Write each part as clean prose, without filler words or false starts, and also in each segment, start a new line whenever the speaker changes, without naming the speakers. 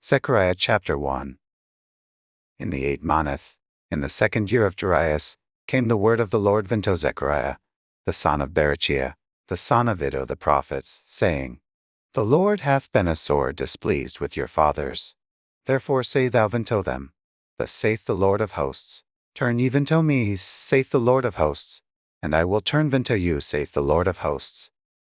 Zechariah Chapter 1. In the 8th month, in the 2nd year of Darius, came the word of the Lord unto Zechariah, the son of Berechiah, the son of Iddo the prophet, saying, The Lord hath been sore displeased with your fathers. Therefore say thou unto them, Thus saith the Lord of hosts, Turn ye unto me, saith the Lord of hosts, and I will turn unto you, saith the Lord of hosts.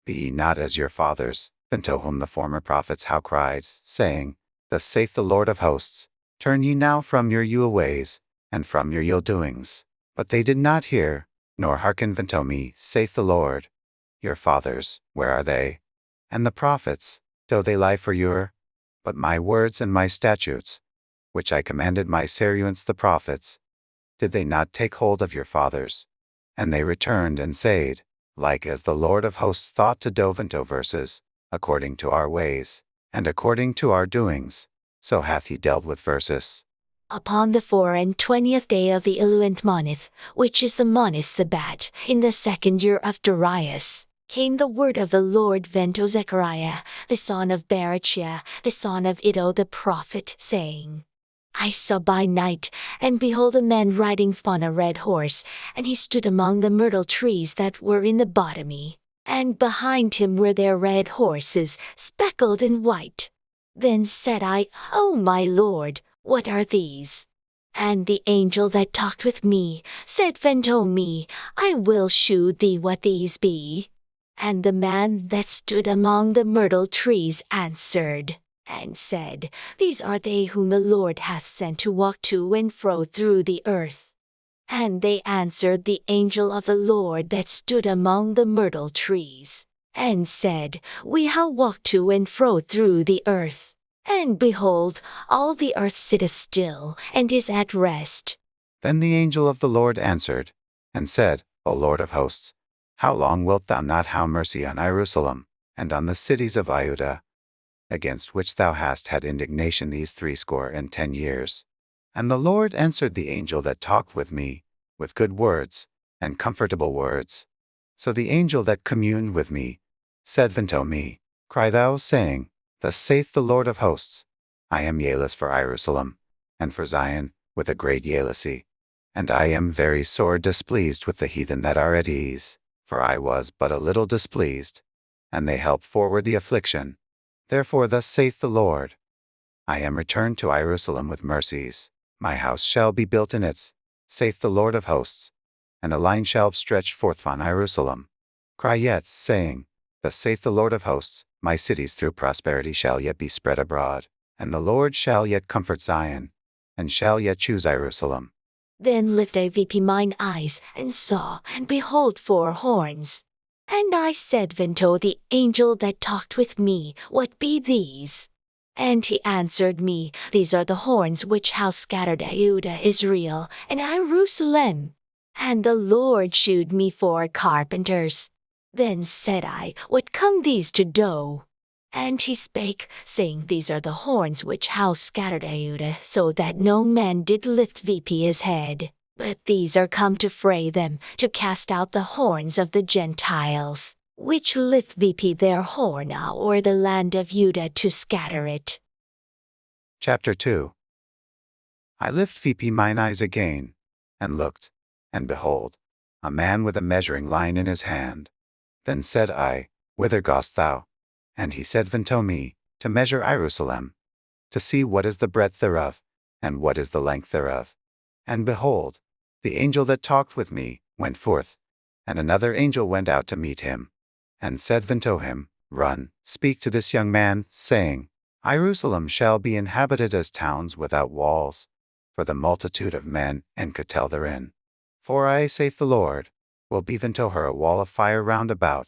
Be ye not as your fathers, unto whom the former prophets have cried, saying, Thus saith the Lord of hosts, Turn ye now from your evil ways, and from your ill doings. But they did not hear, nor hearken unto me, saith the Lord. Your fathers, where are they? And the prophets, do they lie for you? But my words and my statutes, which I commanded my servants the prophets, did they not take hold of your fathers? And they returned and said, Like as the Lord of hosts thought to do unto verses, according to our ways, and according to our doings, so hath he dealt with verses.
Upon the 24th day of the 11th month, which is the month Sabbat, in the 2nd year of Darius, came the word of the Lord unto Zechariah, the son of Berechiah, the son of Iddo the prophet, saying, I saw by night, and behold a man riding on a red horse, and he stood among the myrtle trees that were in the bottomy, and behind him were their red horses, speckled and white. Then said I, O my Lord, what are these? And the angel that talked with me said unto me, I will shew thee what these be. And the man that stood among the myrtle trees answered, and said, These are they whom the Lord hath sent to walk to and fro through the earth. And they answered the angel of the Lord that stood among the myrtle trees, and said, We have walked to and fro through the earth, and behold, all the earth sitteth still, and is at rest.
Then the angel of the Lord answered, and said, O Lord of hosts, how long wilt thou not have mercy on Jerusalem, and on the cities of Judah, against which thou hast had indignation these 60 years? And the Lord answered the angel that talked with me, with good words, and comfortable words. So the angel that communed with me said unto me, Cry thou, saying, Thus saith the Lord of hosts, I am jealous for Jerusalem, and for Zion, with a great jealousy. And I am very sore displeased with the heathen that are at ease, for I was but a little displeased, and they helped forward the affliction. Therefore thus saith the Lord, I am returned to Jerusalem with mercies. My house shall be built in it, saith the Lord of hosts, and a line shall stretch forth on Jerusalem. Cry yet, saying, Thus saith the Lord of hosts, My cities through prosperity shall yet be spread abroad, and the Lord shall yet comfort Zion, and shall yet choose Jerusalem.
Then lifted I mine eyes, and saw, and behold 4 horns. And I said unto the angel that talked with me, What be these? And he answered me, These are the horns which have scattered Judah, Israel, and Jerusalem. And the Lord shewed me 4 carpenters. Then said I, What come these to do? And he spake, saying, These are the horns which have scattered Judah, so that no man did lift his head. But these are come to fray them, to cast out the horns of the Gentiles, which lift their horn o'er the land of Judah to scatter it.
Chapter 2. I lift mine eyes again, and looked, and behold, a man with a measuring line in his hand. Then said I, Whither goest thou? And he said unto me, To measure Jerusalem, to see what is the breadth thereof, and what is the length thereof. And behold, the angel that talked with me went forth, and another angel went out to meet him, and said unto him, Run, speak to this young man, saying, Jerusalem shall be inhabited as towns without walls, for the multitude of men and cattle therein. For I, saith the Lord, will be unto her a wall of fire round about,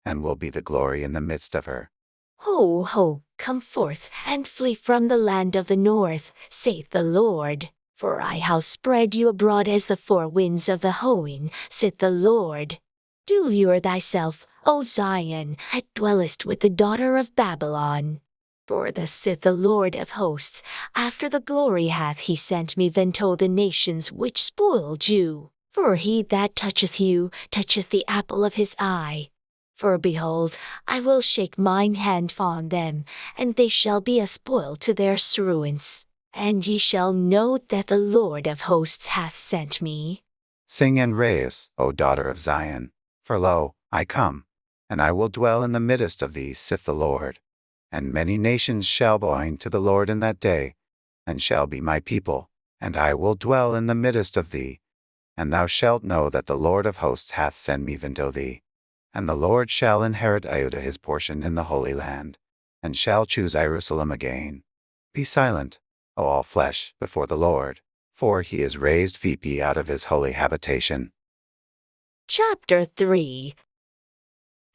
and will be the glory in the midst of her.
Ho, ho, come forth, and flee from the land of the north, saith the Lord. For I have spread you abroad as the 4 winds of the hoeing, saith the Lord. Do lure thyself, O Zion, that dwellest with the daughter of Babylon. For thus saith the Lord of hosts, After the glory hath he sent me unto the nations which spoiled you. For he that toucheth you toucheth the apple of his eye. For behold, I will shake mine hand on them, and they shall be a spoil to their ruins. And ye shall know that the Lord of hosts hath sent me.
Sing and raise, O daughter of Zion, for lo, I come, and I will dwell in the midst of thee, saith the Lord. And many nations shall join to the Lord in that day, and shall be my people, and I will dwell in the midst of thee. And thou shalt know that the Lord of hosts hath sent me unto thee. And the Lord shall inherit Judah his portion in the Holy Land, and shall choose Jerusalem again. Be silent, O all flesh, before the Lord, for he is raised thee out of his holy habitation.
Chapter 3.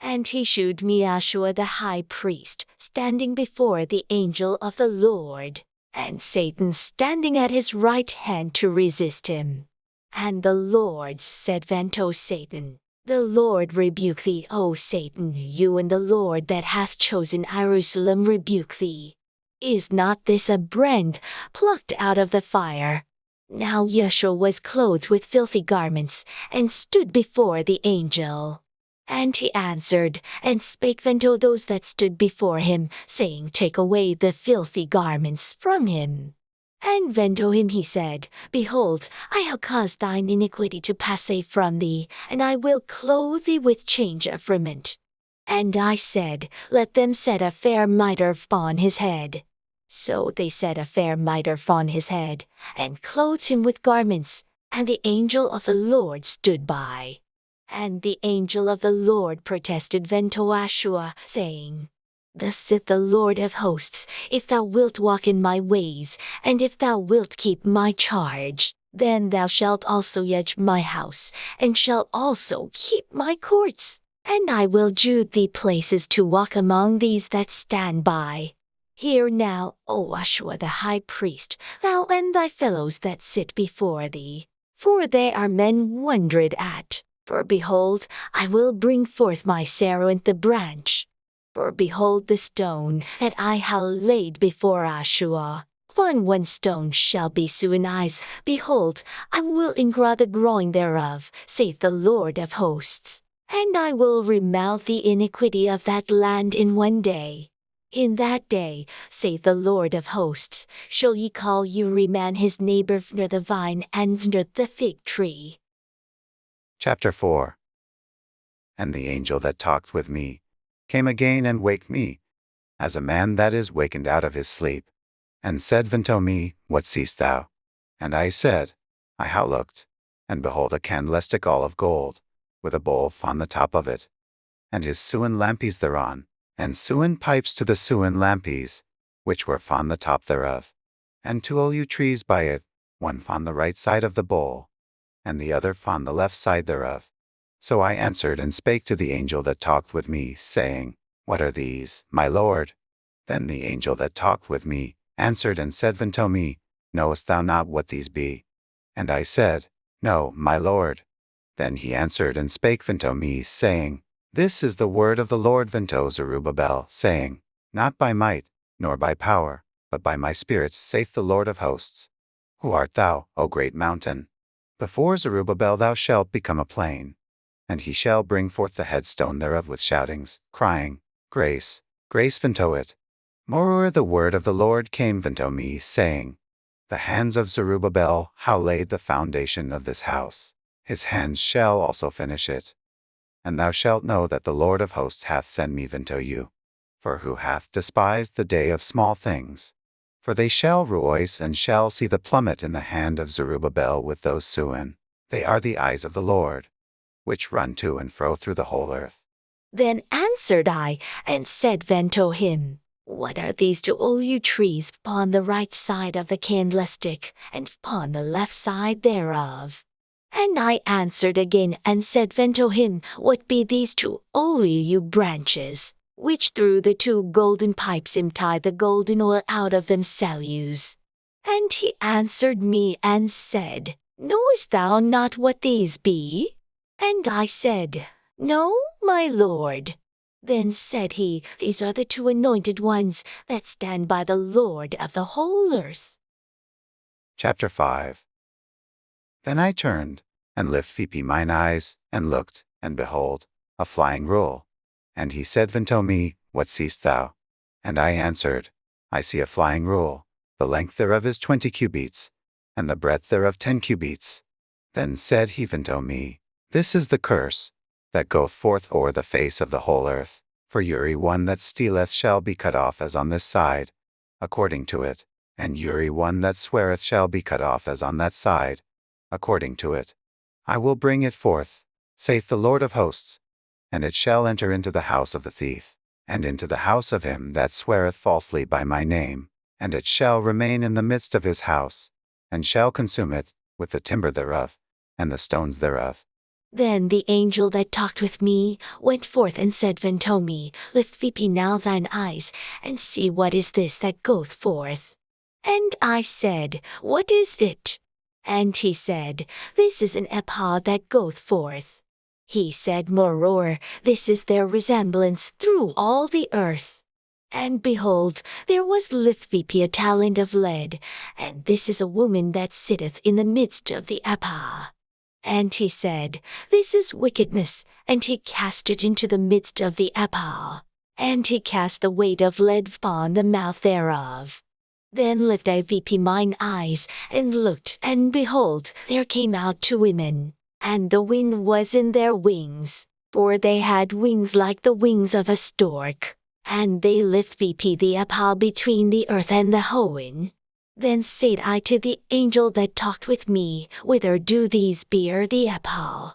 And he shewed me Joshua the high priest, standing before the angel of the Lord, and Satan standing at his right hand to resist him. And the Lord said unto Satan, The Lord rebuke thee, O Satan, you and the Lord that hath chosen Jerusalem rebuke thee. Is not this a brand plucked out of the fire? Now Joshua was clothed with filthy garments, and stood before the angel. And he answered, and spake unto those that stood before him, saying, Take away the filthy garments from him. And unto him he said, Behold, I have caused thine iniquity to pass away from thee, and I will clothe thee with change of raiment. And I said, Let them set a fair mitre upon his head. So they set a fair mitre upon his head, and clothed him with garments, and the angel of the Lord stood by. And the angel of the Lord protested unto Joshua, saying, Thus saith the Lord of hosts, If thou wilt walk in my ways, and if thou wilt keep my charge, then thou shalt also judge my house, and shalt also keep my courts. And I will judge thee places to walk among these that stand by. Hear now, O Joshua the high priest, thou and thy fellows that sit before thee, for they are men wondered at. For behold, I will bring forth my servant the branch. For behold the stone that I have laid before Joshua. Upon one stone shall be 7 eyes. Behold, I will engraw the growing thereof, saith the Lord of hosts. And I will remount the iniquity of that land in one day. In that day, saith the Lord of hosts, shall ye call every man his neighbor under the vine and under the fig tree.
Chapter 4. And the angel that talked with me came again and waked me, as a man that is wakened out of his sleep, and said unto me, What seest thou? And I said, I have looked, and behold a candlestick all of gold, with a bowl on the top of it, and his 7 lampies thereon, and 7 pipes to the 7 lampies, which were on the top thereof, and 2 olive trees by it, one on the right side of the bowl, and the other on the left side thereof. So I answered and spake to the angel that talked with me, saying, What are these, my Lord? Then the angel that talked with me answered and said unto me, Knowest thou not what these be? And I said, No, my Lord. Then he answered and spake unto me, saying, This is the word of the Lord unto Zerubbabel, saying, Not by might, nor by power, but by my Spirit, saith the Lord of hosts. Who art thou, O great mountain? Before Zerubbabel thou shalt become a plain. And he shall bring forth the headstone thereof with shoutings, crying, Grace, grace unto it. Moreover the word of the Lord came unto me, saying, The hands of Zerubbabel have laid the foundation of this house. His hands shall also finish it. And thou shalt know that the Lord of hosts hath sent me unto you. For who hath despised the day of small things? For they shall rejoice and shall see the plummet in the hand of Zerubbabel with those 7. They are the eyes of the Lord, which run to and fro through the whole earth.
Then answered I, and said unto him, What are these 2 olive trees upon the right side of the candlestick, and upon the left side thereof? And I answered again and said unto him, What be these 2 olive branches, which through the 2 golden pipes imply the golden oil out of themselves? And he answered me and said, Knowest thou not what these be? And I said, No, my Lord. Then said he, These are the 2 anointed ones that stand by the Lord of the whole earth.
Chapter 5. Then I turned, and lifted up mine eyes, and looked, and behold, a flying roll, And he said unto me, What seest thou? And I answered, I see a flying rule, the length thereof is 20 cubits, and the breadth thereof 10 cubits. Then said he unto me, This is the curse that goeth forth o'er the face of the whole earth. For every one that stealeth shall be cut off as on this side, according to it, and every one that sweareth shall be cut off as on that side, according to it. I will bring it forth, saith the Lord of hosts, and it shall enter into the house of the thief, and into the house of him that sweareth falsely by my name, and it shall remain in the midst of his house, and shall consume it, with the timber thereof, and the stones thereof.
Then the angel that talked with me went forth and said unto me, Lift thee now thine eyes, and see what is this that goeth forth. And I said, What is it? And he said, This is an ephah that goeth forth. He said moreover, This is their resemblance through all the earth. And behold, there was lifted a talent of lead, and this is a woman that sitteth in the midst of the ephah. And he said, This is wickedness, and he cast it into the midst of the ephah. And he cast the weight of lead upon the mouth thereof. Then lifted I mine eyes, and looked, and behold, there came out 2 women, and the wind was in their wings, for they had wings like the wings of a stork, and they lifted the ephah between the earth and the hoen. Then said I to the angel that talked with me, Whither do these bear the ephah?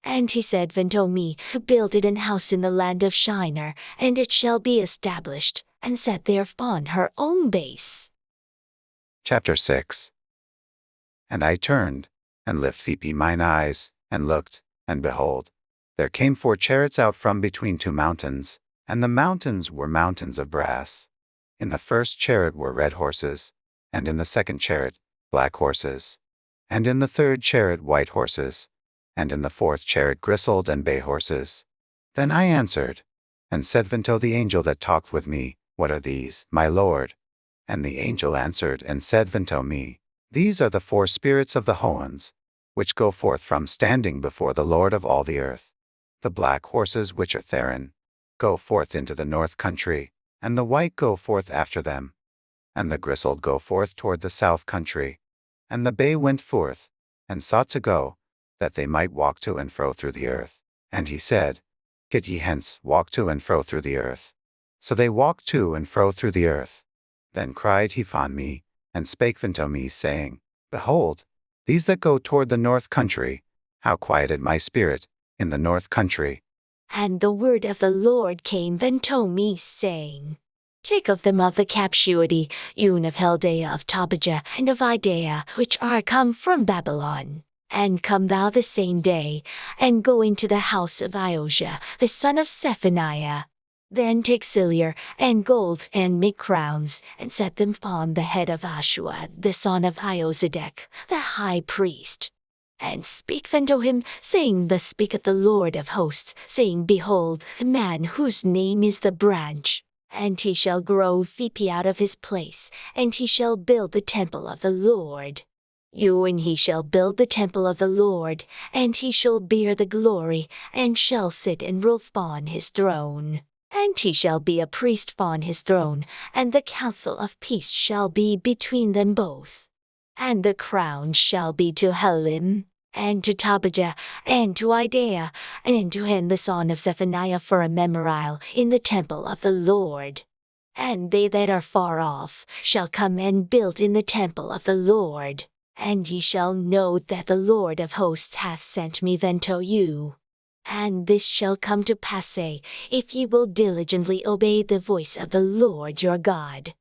And he said unto me, Build it an house in the land of Shinar, and it shall be established, and set thereupon her own base.
Chapter 6. And I turned, and lifted mine eyes, and looked, and behold, there came 4 chariots out from between 2 mountains, and the mountains were mountains of brass. In the first chariot were red horses, and in the second chariot black horses, and in the third chariot white horses, and in the fourth chariot grisled and bay horses. Then I answered, and said unto the angel that talked with me, What are these, my Lord? And the angel answered and said unto me, These are the 4 spirits of the hoens, which go forth from standing before the Lord of all the earth. The black horses which are therein go forth into the north country, and the white go forth after them. And the grisled go forth toward the south country. And the bay went forth, and sought to go, that they might walk to and fro through the earth. And he said, Get ye hence, walk to and fro through the earth. So they walked to and fro through the earth. Then cried he on me, and spake unto me, saying, Behold, these that go toward the north country, how quieted my spirit in the north country.
And the word of the Lord came unto me, saying, Take of them of the captivity, even of Chaldea, of Tobijah, and of Idea, which are come from Babylon. And come thou the same day, and go into the house of Iosha, the son of Zephaniah. Then take silver and gold, and make crowns, and set them upon the head of Ashua, the son of Iozedek, the high priest. And speak unto him, saying, Thus speaketh the Lord of hosts, saying, Behold, a man whose name is the branch. And he shall grow feepy out of his place, and he shall build the temple of the Lord. And he shall build the temple of the Lord, and he shall bear the glory, and shall sit and rule upon his throne. And he shall be a priest upon his throne, and the council of peace shall be between them both. And the crown shall be to Helim, and to Tobijah, and to Idea, and to him the son of Zephaniah for a memorial in the temple of the Lord. And they that are far off shall come and build in the temple of the Lord. And ye shall know that the Lord of hosts hath sent me unto you. And this shall come to pass, if ye will diligently obey the voice of the Lord your God.